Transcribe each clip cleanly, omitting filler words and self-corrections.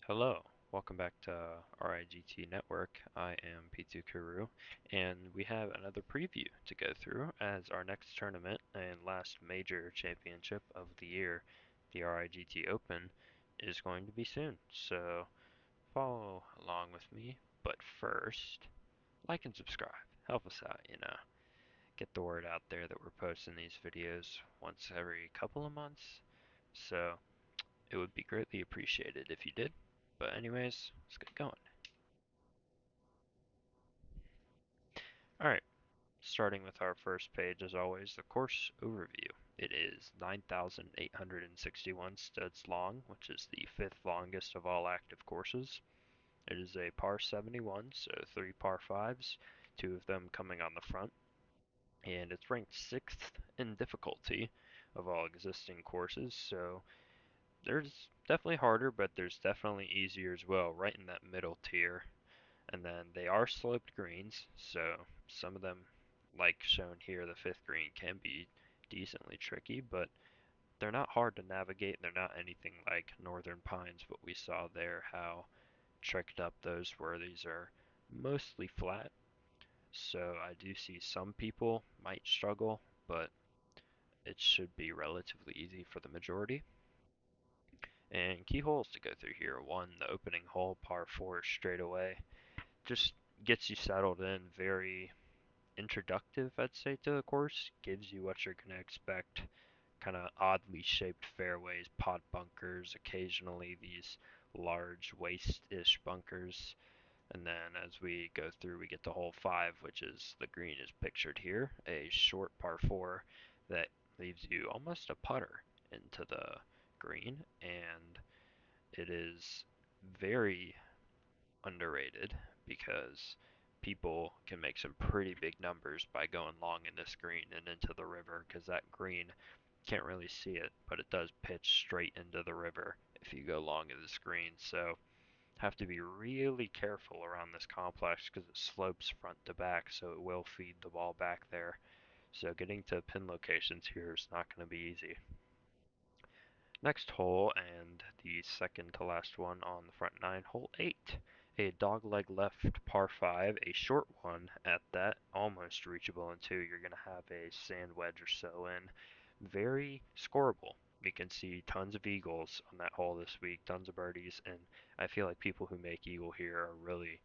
Hello, welcome back to RIGT Network. I am P2 Kuru, and we have another preview to go through as our next tournament and last major championship of the year, the RIGT Open, is going to be soon. So follow along with me, but first, like and subscribe. Help us out, get the word out there that we're posting these videos once every couple of months. So it would be greatly appreciated if you did. But anyways, let's get going. Alright, starting with our first page as always, the course overview. It is 9,861 studs long, which is the fifth longest of all active courses. It is a par 71, so three par 5s, two of them coming on the front. And it's ranked 6th in difficulty of all existing courses, so there's definitely harder, but there's definitely easier as well, right in that middle tier. And then they are sloped greens, so some of them, like shown here, the fifth green can be decently tricky, but they're not hard to navigate. They're not anything like Northern Pines, what we saw there, how tricked up those were. These are mostly flat, so I do see some people might struggle, but it should be relatively easy for the majority. And key holes to go through here. One, the opening hole, par 4 straight away. Just gets you settled in, very introductive, I'd say, to the course. Gives you what you're going to expect. Kind of oddly shaped fairways, pot bunkers, occasionally these large waist-ish bunkers. And then as we go through, we get to hole 5, which is the green is pictured here, a short par 4 that leaves you almost a putter into the green, and it is very underrated because people can make some pretty big numbers by going long in this green and into the river because that green can't really see it, but it does pitch straight into the river if you go long in this green. So have to be really careful around this complex because it slopes front to back, so it will feed the ball back there. So getting to pin locations here is not going to be easy. Next hole, and the second to last one on the front nine, hole 8. A dogleg left par 5, a short one at that, almost reachable in 2. You're going to have a sand wedge or so in. Very scoreable. You can see tons of eagles on that hole this week, tons of birdies, and I feel like people who make eagle here are really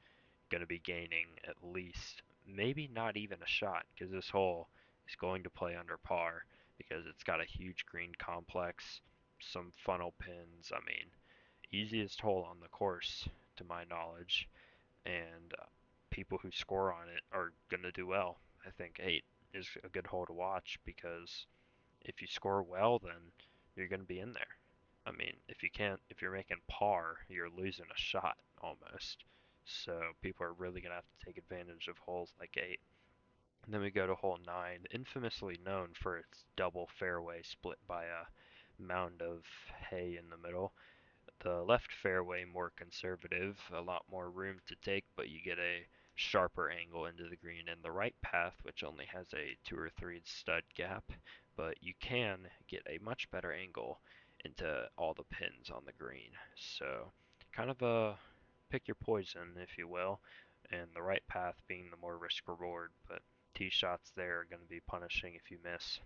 going to be gaining at least, maybe not even a shot, because this hole is going to play under par because it's got a huge green complex, some funnel pins. I mean, easiest hole on the course to my knowledge, and people who score on it are going to do well. I think 8 is a good hole to watch because if you score well, then you're going to be in there. I mean, if you're making par, you're losing a shot almost. So people are really going to have to take advantage of holes like 8. And then we go to hole 9, infamously known for its double fairway split by a mound of hay in the middle. The left fairway more conservative, a lot more room to take, but you get a sharper angle into the green, and the right path, which only has a 2 or 3 stud gap, but you can get a much better angle into all the pins on the green. So kind of a pick your poison, if you will, and the right path being the more risk reward, but tee shots there are going to be punishing if you miss.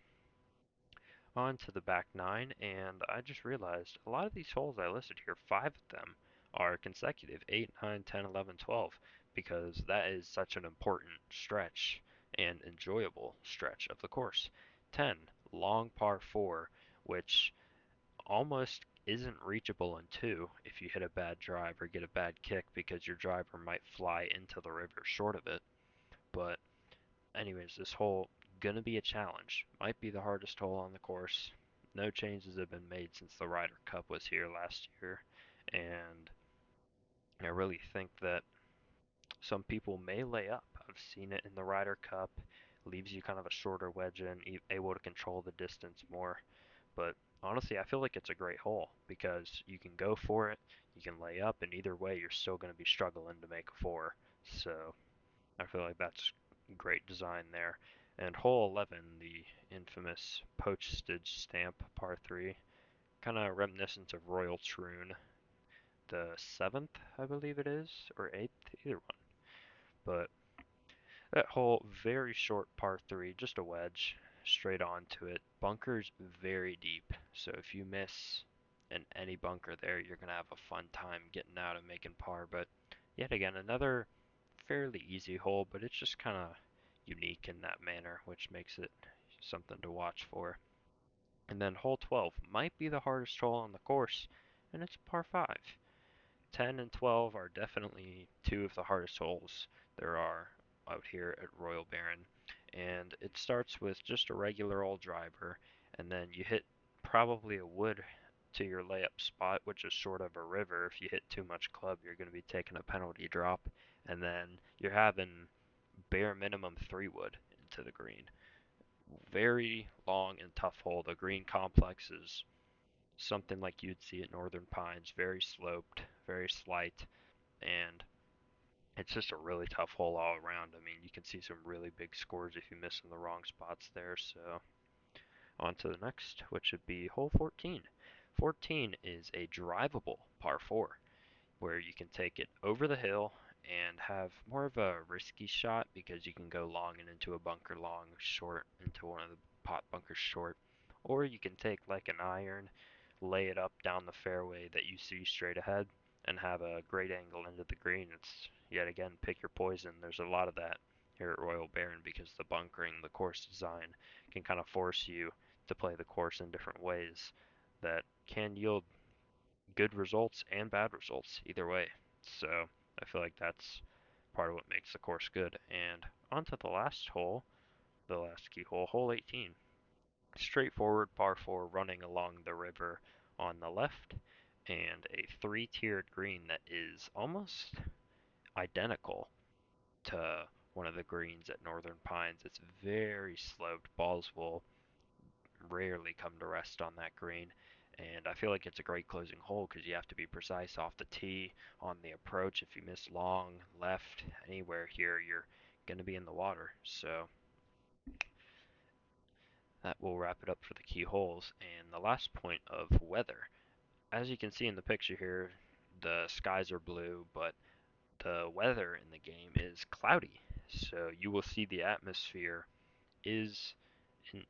On to the back nine, and I just realized a lot of these holes I listed here, 5 of them are consecutive 8, 9, 10, 11, 12, because that is such an important stretch and enjoyable stretch of the course. 10, long par 4, which almost isn't reachable in 2 if you hit a bad drive or get a bad kick because your driver might fly into the river short of it. But anyways, this hole gonna be a challenge. Might be the hardest hole on the course. No changes have been made since the Ryder Cup was here last year, and I really think that some people may lay up. I've seen it in the Ryder Cup. Leaves you kind of a shorter wedge in, able to control the distance more. But honestly, I feel like it's a great hole because you can go for it, you can lay up, and either way, you're still going to be struggling to make a 4. So I feel like that's great design there. And hole 11, the infamous postage stamp par 3, kind of reminiscent of Royal Troon. the 7th, I believe it is, or 8th, either one. But that hole, very short par 3, just a wedge, straight onto it. Bunker's very deep, so if you miss in any bunker there, you're going to have a fun time getting out and making par. But yet again, another fairly easy hole, but it's just kind of unique in that manner, which makes it something to watch for. And then hole 12 might be the hardest hole on the course, and it's a par 5. 10 and 12 are definitely two of the hardest holes there are out here at Royal Baron. And it starts with just a regular old driver, and then you hit probably a wood to your layup spot, which is sort of a river. If you hit too much club, you're going to be taking a penalty drop, and then you're having bare minimum 3 wood into the green. Very long and tough hole. The green complex is something like you'd see at Northern Pines, very sloped, very slight, and it's just a really tough hole all around. I mean, you can see some really big scores if you miss in the wrong spots there. So on to the next, which would be hole 14. 14 is a drivable par 4 where you can take it over the hill and have more of a risky shot because you can go long and into a bunker long, short into one of the pot bunkers short, or you can take like an iron, lay it up down the fairway that you see straight ahead and have a great angle into the green. It's yet again pick your poison. There's a lot of that here at Royal Baron because the bunkering, the course design can kind of force you to play the course in different ways that can yield good results and bad results either way. So I feel like that's part of what makes the course good. And on to the last hole, the last key hole, hole 18. Straightforward par 4 running along the river on the left, and a 3-tiered green that is almost identical to one of the greens at Northern Pines. It's very sloped. Balls will rarely come to rest on that green. And I feel like it's a great closing hole because you have to be precise off the tee, on the approach. If you miss long, left, anywhere here, you're going to be in the water. So that will wrap it up for the key holes. And the last point of weather. As you can see in the picture here, the skies are blue, but the weather in the game is cloudy. So you will see the atmosphere is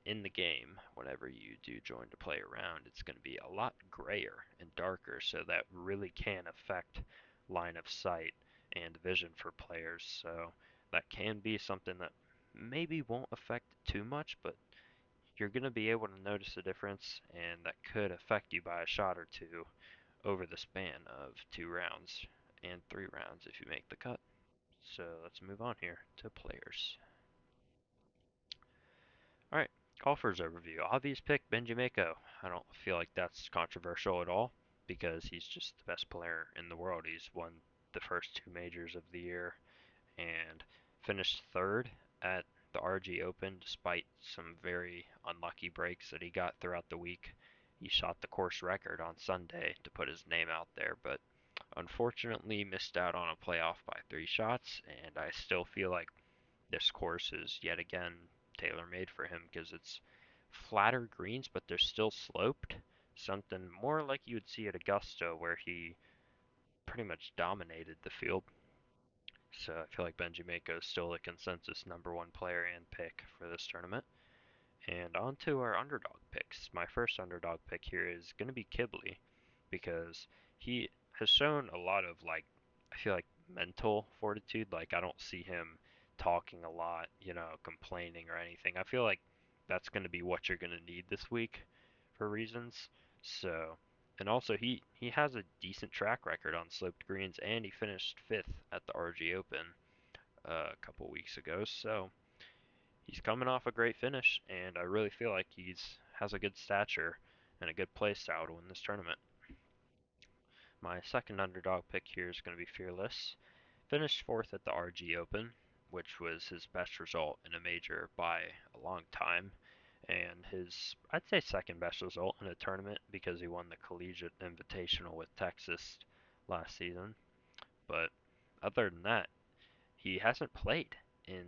in the game, whenever you do join to play around, it's going to be a lot grayer and darker, so that really can affect line of sight and vision for players. So that can be something that maybe won't affect too much, but you're going to be able to notice a difference, and that could affect you by a shot or two over the span of 2 rounds and 3 rounds if you make the cut. So let's move on here to players. Alright, golfers overview. Obvious pick, Benji Mako. I don't feel like that's controversial at all because he's just the best player in the world. He's won the first 2 majors of the year and finished third at the RG Open despite some very unlucky breaks that he got throughout the week. He shot the course record on Sunday to put his name out there, but unfortunately missed out on a playoff by 3 shots, and I still feel like this course is yet again tailor-made for him because it's flatter greens, but they're still sloped. Something more like you would see at Augusta, where he pretty much dominated the field. So I feel like Benji Mako is still the consensus #1 player and pick for this tournament. And on to our underdog picks. My first underdog pick here is going to be Kibley because he has shown a lot of I feel like mental fortitude. Like I don't see him talking a lot, complaining or anything. I feel like that's going to be what you're going to need this week for reasons. So, and also he has a decent track record on sloped greens, and he finished 5th at the RG Open a couple weeks ago. So he's coming off a great finish, and I really feel like he's has a good stature and a good play style to win this tournament. My second underdog pick here is going to be Fearless. Finished 4th at the RG Open, which was his best result in a major by a long time, and his, I'd say, second best result in a tournament because he won the Collegiate Invitational with Texas last season. But other than that, he hasn't played in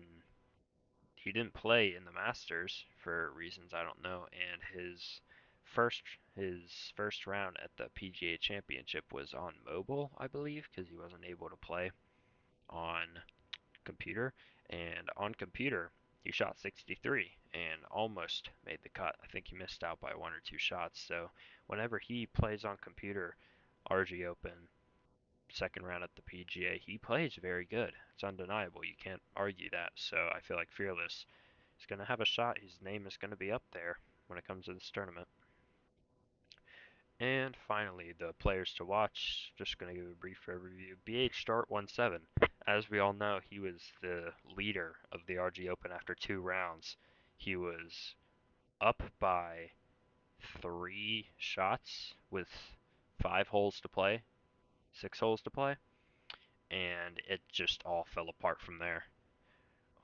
he didn't play in the Masters for reasons I don't know, and his first his first round at the PGA Championship was on mobile, I believe, because he wasn't able to play on computer. And on computer, he shot 63 and almost made the cut. I think he missed out by one or two shots. So whenever he plays on computer, RG Open, second round at the PGA, he plays very good. It's undeniable. You can't argue that. So I feel like Fearless is going to have a shot. His name is going to be up there when it comes to this tournament. And finally, the players to watch. Just going to give a brief overview. BH Start 1-7. As we all know, he was the leader of the RG Open after 2 rounds. He was up by 3 shots with 5 holes to play, 6 holes to play, and it just all fell apart from there.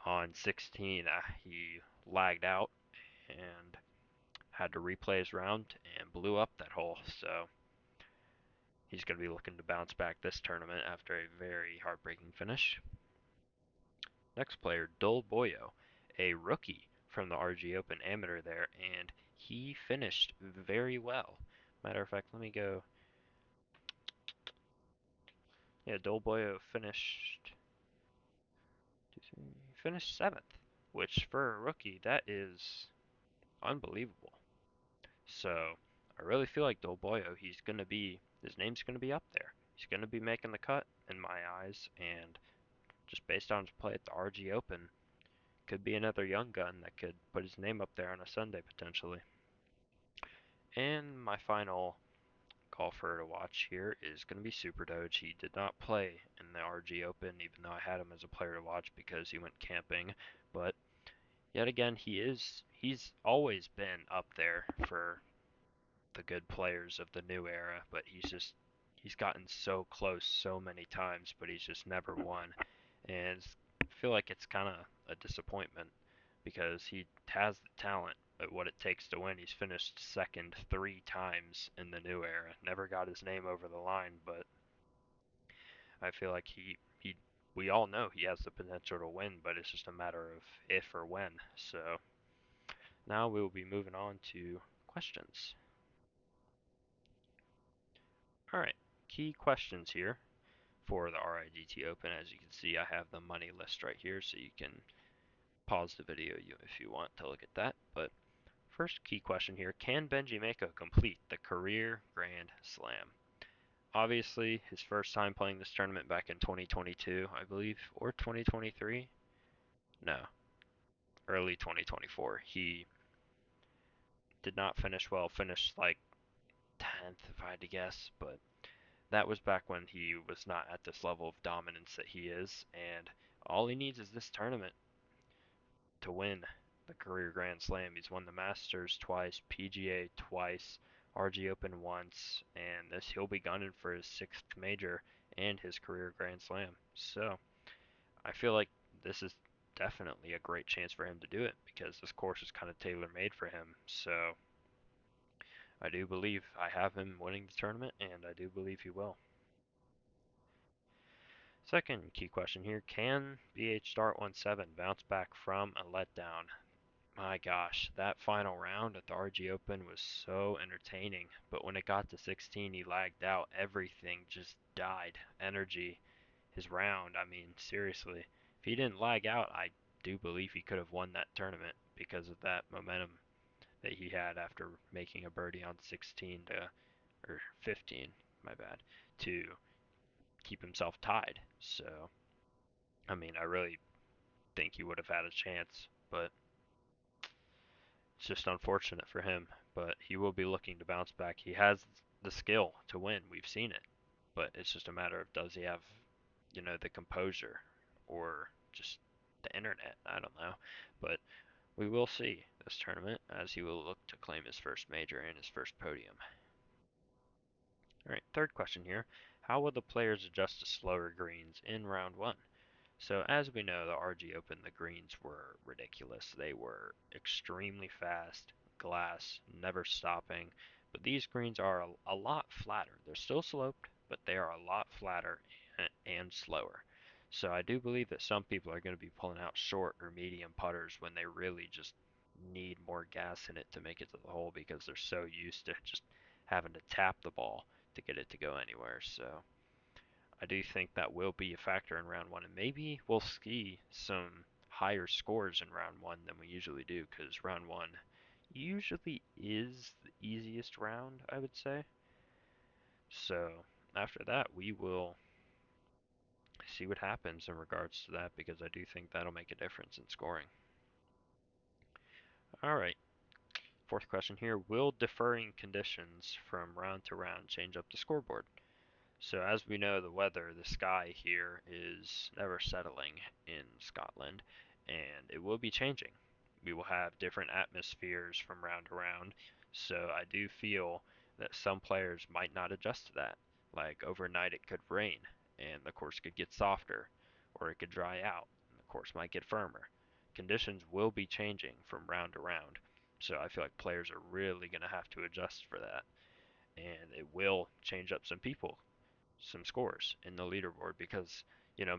On 16, he lagged out and had to replay his round and blew up that hole. So he's going to be looking to bounce back this tournament after a very heartbreaking finish. Next player, Dol Boyo, a rookie from the RG Open Amateur there, and he finished very well. Matter of fact, let me go. Yeah, Dol Boyo finished seventh, which for a rookie that is unbelievable. So I really feel like Dol Boyo, his name's gonna be up there. He's gonna be making the cut in my eyes, and just based on his play at the RG Open, could be another young gun that could put his name up there on a Sunday potentially. And my final golfer to watch here is going to be Super Doge. He did not play in the RG Open, even though I had him as a player to watch because he went camping. But yet again, he's always been up there for the good players of the new era, but he's gotten so close so many times, but he's just never won. And I feel like it's kind of a disappointment because he has the talent at what it takes to win. He's finished second 3 times in the new era. Never got his name over the line, but I feel like he we all know he has the potential to win, but it's just a matter of if or when. So now we will be moving on to questions. All right, key questions here for the RIGT Open. As you can see, I have the money list right here, so you can pause the video if you want to look at that. But first key question here, can Benji Mako complete the career Grand Slam? Obviously, his first time playing this tournament back in 2022, I believe, or 2023? No, early 2024. He did not finish well, finished like 10th if I had to guess, but that was back when he was not at this level of dominance that he is, and all he needs is this tournament to win the career Grand Slam. He's won the Masters twice, PGA twice, RG Open once, and he'll be gunning for his 6th major and his career Grand Slam. So I feel like this is definitely a great chance for him to do it because this course is kind of tailor made for him. So I do believe I have him winning the tournament, and I do believe he will. Second key question here, can BH Start 1-7 bounce back from a letdown? My gosh, that final round at the RG Open was so entertaining, but when it got to 16, he lagged out. Everything just died. Energy, his round, I mean, seriously. If he didn't lag out, I do believe he could have won that tournament because of that momentum that he had after making a birdie on 16 to, or 15, my bad, to keep himself tied. So, I mean, I really think he would have had a chance, but it's just unfortunate for him, but he will be looking to bounce back. He has the skill to win. We've seen it. But it's just a matter of does he have, the composure or just the internet. I don't know. But we will see this tournament as he will look to claim his first major and his first podium. All right, third question here. How will the players adjust to slower greens in round one? So as we know, the RG Open, the greens were ridiculous. They were extremely fast, glass, never stopping. But these greens are a lot flatter. They're still sloped, but they are a lot flatter and slower. So I do believe that some people are going to be pulling out short or medium putters when they really just need more gas in it to make it to the hole because they're so used to just having to tap the ball to get it to go anywhere. So I do think that will be a factor in round one, and maybe we'll see some higher scores in round one than we usually do because round one usually is the easiest round, I would say. So after that, we will see what happens in regards to that because I do think that'll make a difference in scoring. All right, fourth question here. Will differing conditions from round to round change up the scoreboard? So as we know, the weather, the sky here is never settling in Scotland, and it will be changing. We will have different atmospheres from round to round, so I do feel that some players might not adjust to that. Like overnight it could rain, and the course could get softer, or it could dry out, and the course might get firmer. Conditions will be changing from round to round, so I feel like players are really going to have to adjust for that, and it will change up some people, some scores in the leaderboard because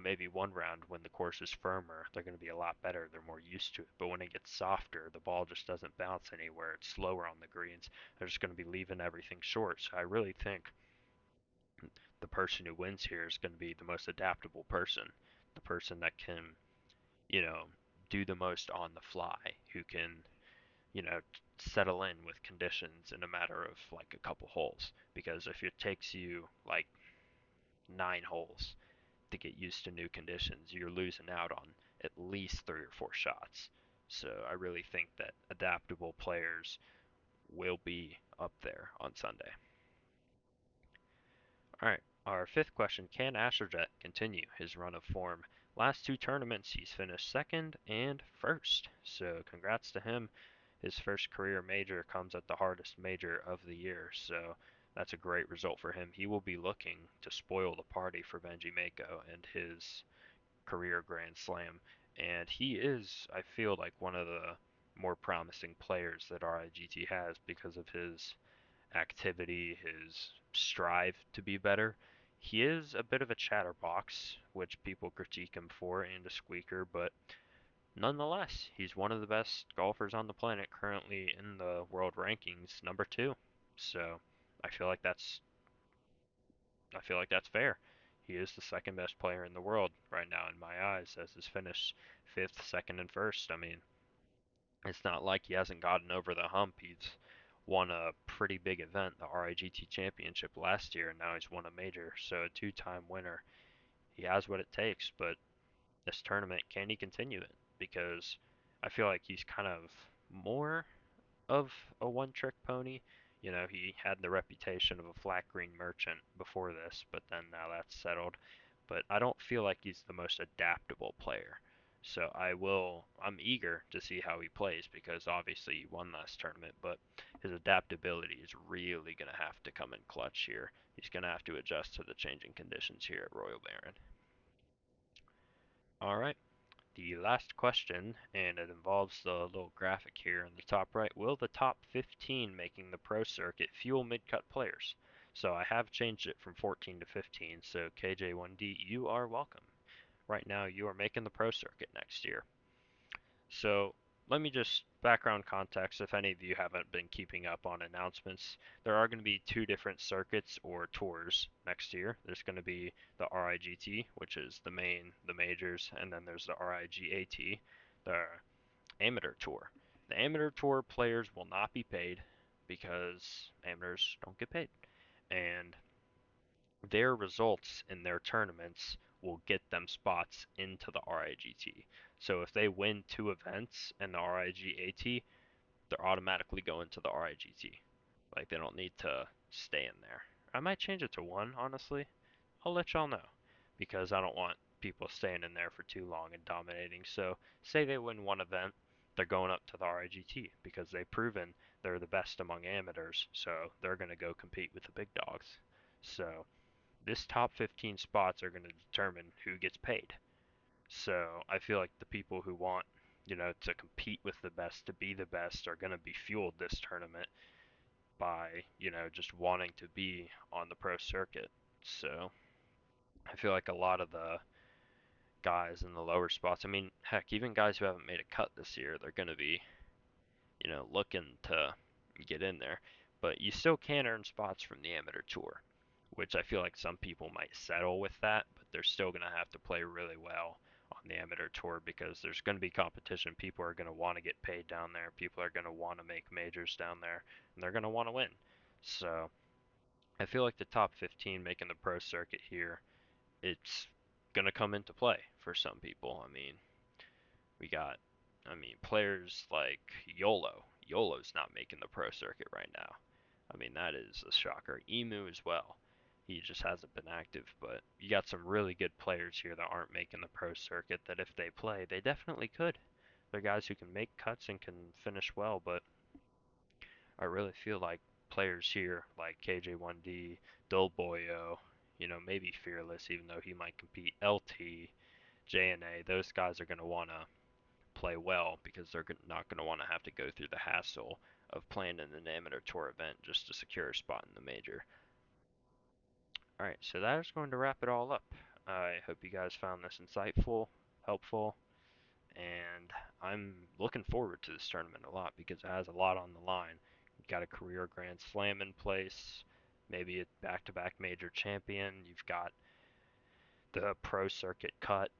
maybe one round when the course is firmer they're going to be a lot better, they're more used to it, but when it gets softer the ball just doesn't bounce anywhere, it's slower on the greens, they're just going to be leaving everything short. So I really think the person who wins here is going to be the most adaptable person, the person that can you know do the most on the fly, who can you know settle in with conditions in a matter of like a couple holes, because if it takes you like 9 holes to get used to new conditions, you're losing out on at least 3 or 4 shots. So I really think that adaptable players will be up there on Sunday. All right, our fifth question. Can Astrojet continue his run of form? Last 2 tournaments, he's finished second and first. So congrats to him. His first career major comes at the hardest major of the year. So that's a great result for him. He will be looking to spoil the party for Benji Mako and his career Grand Slam, and he is, I feel like, one of the more promising players that RIGT has because of his activity, his strive to be better. He is a bit of a chatterbox, which people critique him for, and a squeaker, but nonetheless, he's one of the best golfers on the planet currently in the world rankings, number two. So I feel like that's I feel like that's fair. He is the second best player in the world right now in my eyes, as his finished fifth, second, and first. I mean, it's not like he hasn't gotten over the hump. He's won a pretty big event, the RIGT Championship last year, and now he's won a major. So a two-time winner. He has what it takes, but this tournament, can he continue it? Because I feel like he's kind of more of a one-trick pony. He had the reputation of a flat green merchant before this, but then now that's settled. But I don't feel like he's the most adaptable player. So I'm eager to see how he plays because obviously he won last tournament, but his adaptability is really going to have to come in clutch here. He's going to have to adjust to the changing conditions here at Royal Baron. All right. The last question, and it involves the little graphic here in the top right. Will the top 15 making the pro circuit fuel mid-cut players? So I have changed it from 14 to 15, so KJ1D, you are welcome. Right now, you are making the pro circuit next year. So let me just background context if any of you haven't been keeping up on announcements. There are going to be 2 different circuits or tours next year. There's going to be the RIGT, which is the majors, and then there's the RIGAT, the amateur tour. The amateur tour players will not be paid because amateurs don't get paid. And their results in their tournaments will get them spots into the RIGT. So if they win 2 events in the RIGAT, they're automatically going to the RIGT. Like they don't need to stay in there. I might change it to 1, honestly. I'll let y'all know because I don't want people staying in there for too long and dominating. So say they win 1 event, they're going up to the RIGT because they've proven they're the best among amateurs. So they're going to go compete with the big dogs. So this top 15 spots are going to determine who gets paid. So I feel like the people who want, to compete with the best, to be the best, are going to be fueled this tournament by, just wanting to be on the pro circuit. So I feel like a lot of the guys in the lower spots, I mean, heck, even guys who haven't made a cut this year, they're going to be looking to get in there. But you still can earn spots from the amateur tour, which I feel like some people might settle with that, but they're still going to have to play really well on the amateur tour because there's going to be competition. People are going to want to get paid down there. People are going to want to make majors down there, and they're going to want to win. So I feel like the top 15 making the pro circuit here, it's going to come into play for some people. I mean, we got, players like YOLO. YOLO's not making the pro circuit right now. I mean, that is a shocker. Emu as well. He just hasn't been active, but you got some really good players here that aren't making the pro circuit that if they play, they definitely could. They're guys who can make cuts and can finish well, but I really feel like players here like KJ1D, Dolboyo, maybe Fearless, even though he might compete, LT, JNA, those guys are going to want to play well because they're not going to want to have to go through the hassle of playing in an amateur tour event just to secure a spot in the major. Alright, so that is going to wrap it all up. I hope you guys found this insightful, helpful, and I'm looking forward to this tournament a lot because it has a lot on the line. You've got a career Grand Slam in place, maybe a back-to-back major champion. You've got the pro circuit cut.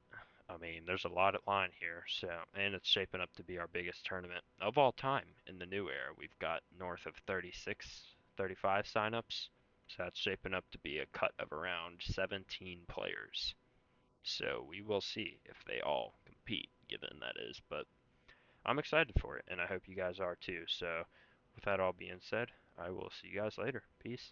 I mean, there's a lot at line here, so and it's shaping up to be our biggest tournament of all time in the new era. We've got north of 36, 35 signups, so that's shaping up to be a cut of around 17 players. So we will see if they all compete, given that is, but I'm excited for it, and I hope you guys are too. So with that all being said, I will see you guys later. Peace.